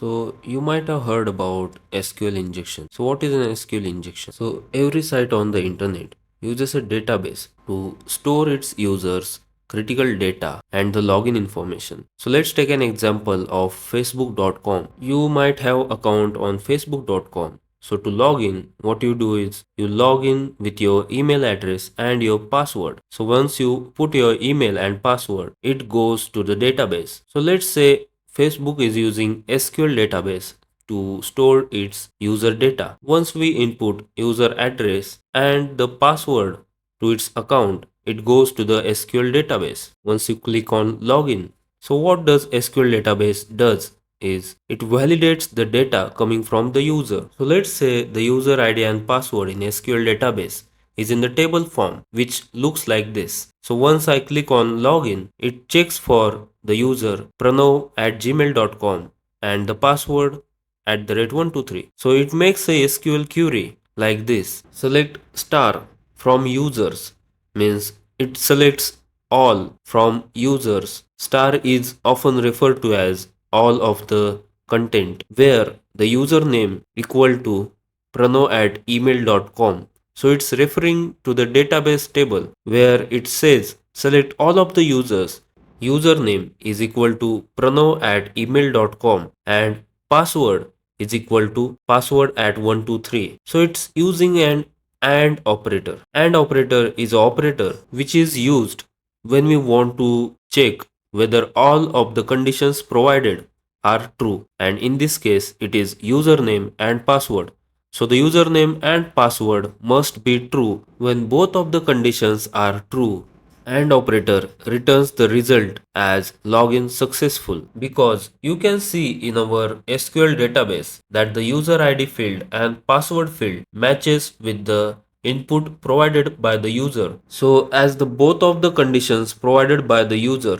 So you might have heard about SQL injection. So what is an SQL injection? So every site on the internet uses a database to store its users critical data and the login information. So let's take an example of facebook.com. You might have account on facebook.com. So to log in, what you do is you log in with your email address and your password. So once you put your email and password, it goes to the database. So let's say Facebook is using SQL database to store its user data. Once we input user address and the password to its account, it goes to the SQL database. Once you click on login. So what does SQL database does is it validates the data coming from the user. So let's say the user ID and password in SQL database is in the table form, which looks like this. So once I click on login, it checks for the user pranav@gmail.com and the password @123. So it makes a SQL query like this. Select star from users means it selects all from users. Star is often referred to as all of the content where the username equal to pranav@email.com. So it's referring to the database table where it says select all of the users. Username is equal to pranav@email.com and password is equal to password@123. So it's using an AND operator. AND operator is an operator which is used when we want to check whether all of the conditions provided are true, and in this case it is username and password. So the username and password must be true when both of the conditions are true. AND operator returns the result as login successful because you can see in our SQL database that the user ID field and password field matches with the input provided by the user. So as the both of the conditions provided by the user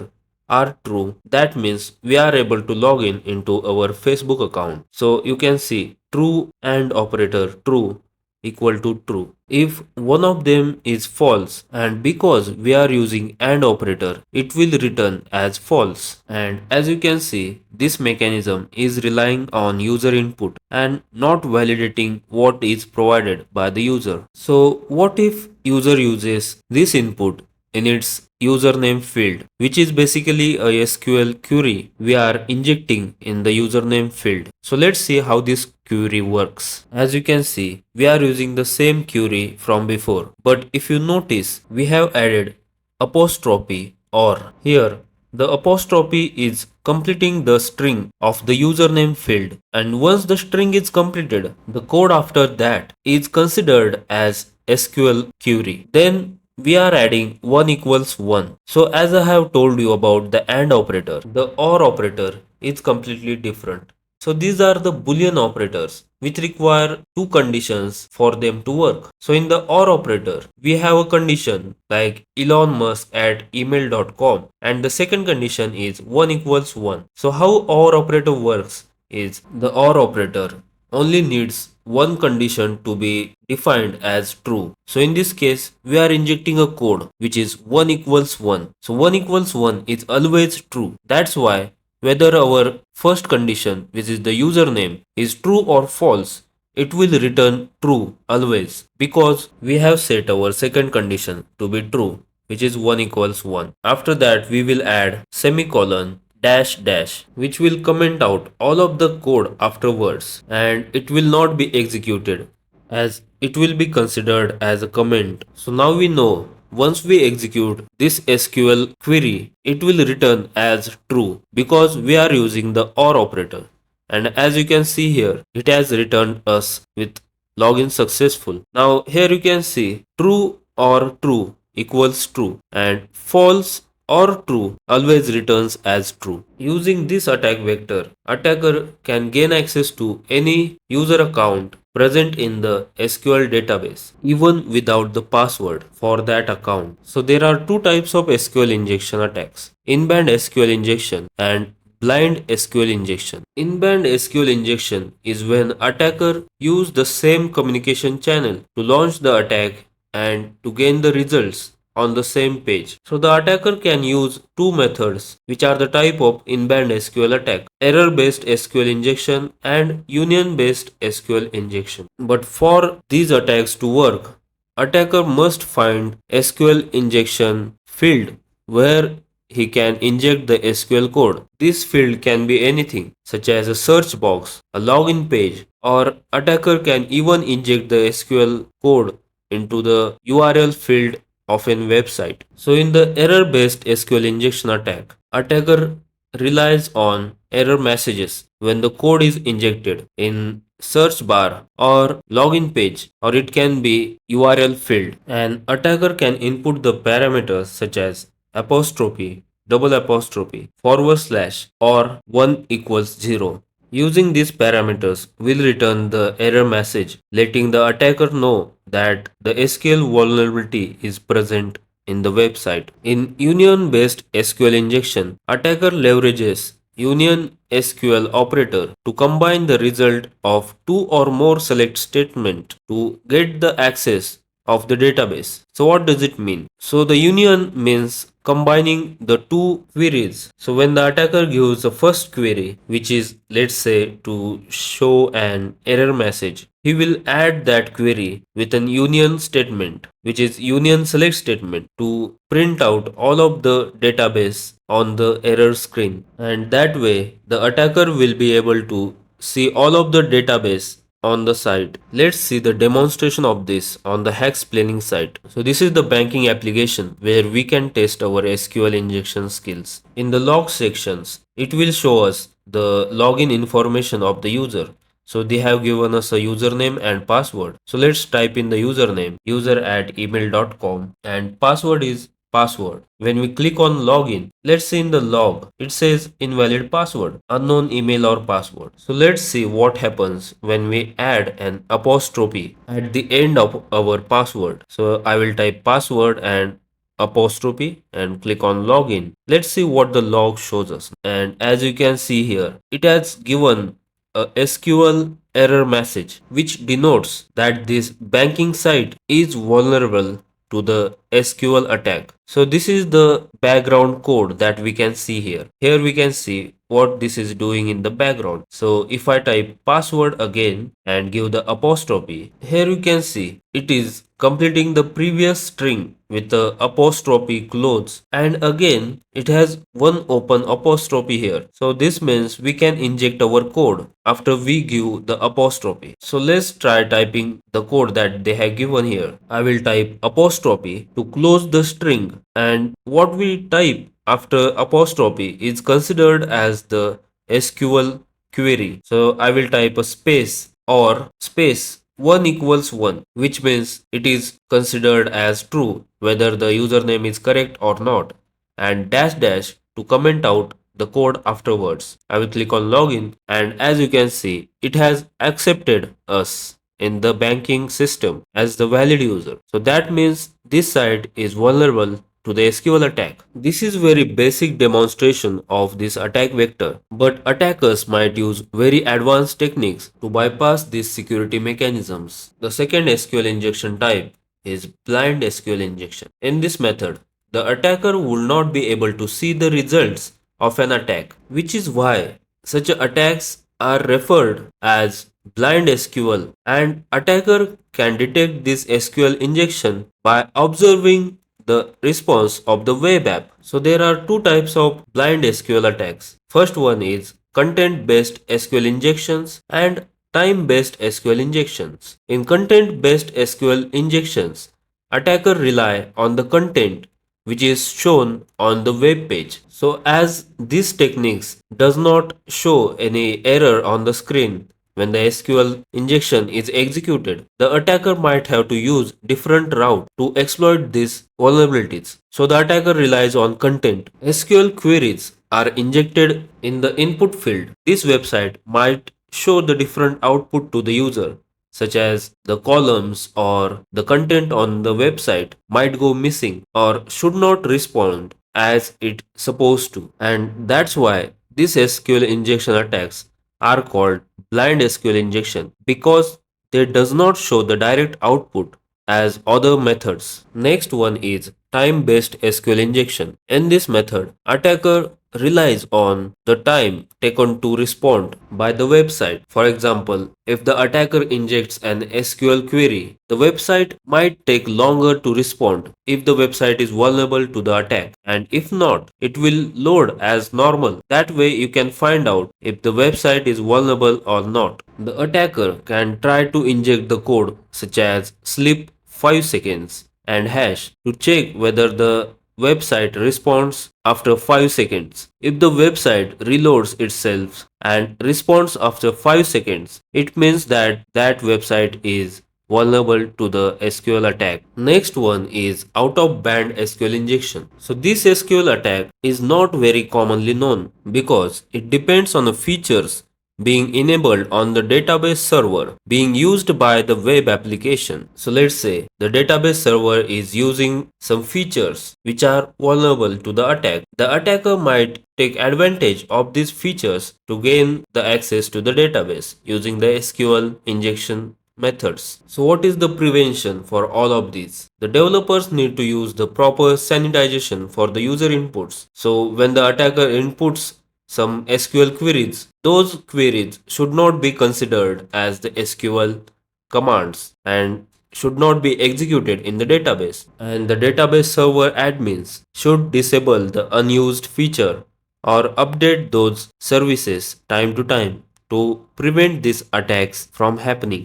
are true, that means we are able to log in into our Facebook account. So you can see true and operator true equal to true. If one of them is false, and because we are using AND operator, it will return as false. And as you can see, this mechanism is relying on user input and not validating what is provided by the user. So what if user uses this input in its username field, which is basically a SQL query we are injecting in the username field. So let's see how this query works. As you can see, we are using the same query from before, but if you notice, we have added apostrophe or. Here the apostrophe is completing the string of the username field, and once the string is completed, the code after that is considered as SQL query. Then we are adding 1 equals 1. So as I have told you about the AND operator, the OR operator is completely different. So these are the Boolean operators which require two conditions for them to work. So in the OR operator, we have a condition like Elon Musk at email.com, and the second condition is 1 equals 1. So how OR operator works is the OR operator only needs one condition to be defined as true. So in this case, we are injecting a code which is 1 equals 1. So 1 equals 1 is always true. That's why whether our first condition, which is the username, is true or false, it will return true always because we have set our second condition to be true, which is 1 equals 1. After that, we will add semicolon dash dash, which will comment out all of the code afterwards, and it will not be executed as it will be considered as a comment. So now we know once we execute this SQL query, it will return as true because we are using the OR operator. And as you can see here, it has returned us with login successful. Now here you can see true or true equals true, and false or true always returns as true. Using this attack vector, attacker can gain access to any user account present in the SQL database even without the password for that account. So there are two types of SQL injection attacks: in-band SQL injection and blind SQL injection. In-band SQL injection is when attacker use the same communication channel to launch the attack and to gain the results on the same page. So the attacker can use two methods, which are the type of in-band SQL attack: error-based SQL injection and union-based SQL injection. But for these attacks to work, attacker must find SQL injection field where he can inject the SQL code. This field can be anything, such as a search box, a login page, or attacker can even inject the SQL code into the URL field of a website. So in the error-based SQL injection attack, attacker relies on error messages when the code is injected in search bar or login page, or it can be URL field. An attacker can input the parameters such as apostrophe, double apostrophe, forward slash, or 1 equals 0. Using these parameters will return the error message, letting the attacker know that the SQL vulnerability is present in the website. In union-based SQL injection, attacker leverages union SQL operator to combine the result of two or more select statement to get the access of the database. So what does it mean? So the union means combining the two queries. So when the attacker gives the first query, which is, let's say, to show an error message, he will add that query with an union statement, which is union select statement, to print out all of the database on the error screen. And that way the attacker will be able to see all of the database on the site. Let's see the demonstration of this on the Hex planning site. So this is the banking application where we can test our SQL injection skills. In the log sections, it will show us the login information of the user. So they have given us a username and password. So let's type in the username, user@email.com, and password is password. When we click on login, let's see in the log, it says invalid password, unknown email or password. So let's see what happens when we add an apostrophe at the end of our password. So I will type password and apostrophe and click on login. Let's see what the log shows us. And as you can see here, it has given a SQL error message which denotes that this banking site is vulnerable to the SQL attack. So this is the background code that we can see here. Here we can see what this is doing in the background. So if I type password again and give the apostrophe, here you can see it is completing the previous string with the apostrophe close, and again it has one open apostrophe here. So this means we can inject our code after we give the apostrophe. So let's try typing the code that they have given here. I will type apostrophe to close the string, and what we type after apostrophe is considered as the SQL query. So I will type a space or space 1 equals 1, which means it is considered as true whether the username is correct or not, and dash dash to comment out the code afterwards. I will click on login, and as you can see, it has accepted us in the banking system as the valid user. So that means this site is vulnerable to the SQL attack. This is very basic demonstration of this attack vector, but attackers might use very advanced techniques to bypass these security mechanisms. The second SQL injection type is blind SQL injection. In this method, the attacker will not be able to see the results of an attack, which is why such attacks are referred as blind SQL, and attacker can detect this SQL injection by observing the response of the web app. So there are two types of blind SQL attacks. First one is content based SQL injections and time based SQL injections. In content based SQL injections, attacker rely on the content which is shown on the web page. So as these techniques does not show any error on the screen when the SQL injection is executed, the attacker might have to use different route to exploit these vulnerabilities. So the attacker relies on content. SQL queries are injected in the input field. This website might show the different output to the user, such as the columns or the content on the website might go missing or should not respond as it supposed to. And that's why these SQL injection attacks are called blind SQL injection, because they does not show the direct output as other methods. Next one is time-based SQL injection. In this method, attacker relies on the time taken to respond by the website. For example, if the attacker injects an SQL query, the website might take longer to respond if the website is vulnerable to the attack, and if not, it will load as normal. That way you can find out if the website is vulnerable or not. The attacker can try to inject the code such as sleep 5 seconds and hash to check whether the website responds after 5 seconds. If the website reloads itself and responds after 5 seconds, it means that that website is vulnerable to the SQL attack. Next one is out of band SQL injection. So this SQL attack is not very commonly known because it depends on the features being enabled on the database server being used by the web application. So let's say the database server is using some features which are vulnerable to the attack. The attacker might take advantage of these features to gain the access to the database using the SQL injection methods. So what is the prevention for all of these? The developers need to use the proper sanitization for the user inputs. So when the attacker inputs some SQL queries, those queries should not be considered as the SQL commands and should not be executed in the database. And the database server admins should disable the unused feature or update those services time to time to prevent these attacks from happening.